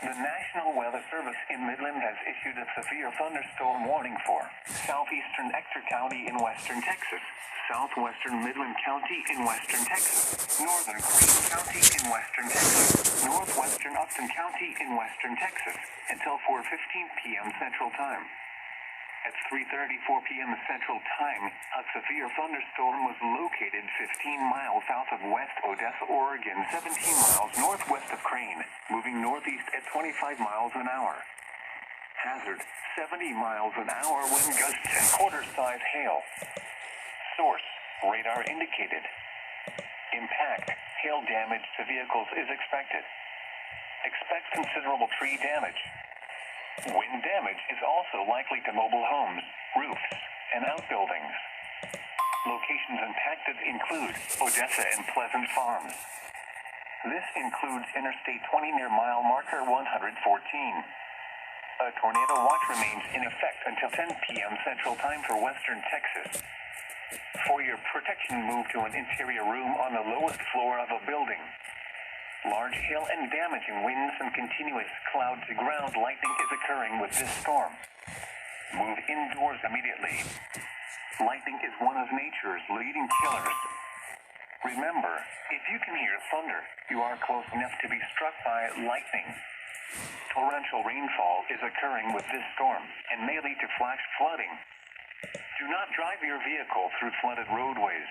The National Weather Service in Midland has issued a severe thunderstorm warning for southeastern Ector County in western Texas, southwestern Midland County in western Texas, northern Crane County in western Texas, northwestern Upton County in western Texas, until 4:15 p.m. Central Time. At 3:34 p.m. Central Time, a severe thunderstorm was located 15 miles south of West Odessa, Oregon, 17 miles northwest of Crane, moving northeast at 25 miles an hour. Hazard, 70 miles an hour wind gusts and quarter-size hail. Source, radar indicated. Impact, hail damage to vehicles is expected. Expect considerable tree damage. Wind damage is also likely to mobile homes, roofs, and outbuildings. Locations impacted include Odessa and Pleasant Farms. This includes Interstate 20 near mile marker 114. A tornado watch remains in effect until 10 p.m. Central Time for western Texas. For your protection, move to an interior room on the lowest floor of a building. Large hail and damaging winds and continuous cloud-to-ground lightning is occurring with this storm. Move indoors immediately. Lightning is one of nature's leading killers. Remember, if you can hear thunder, you are close enough to be struck by lightning. Torrential rainfall is occurring with this storm and may lead to flash flooding. Do not drive your vehicle through flooded roadways.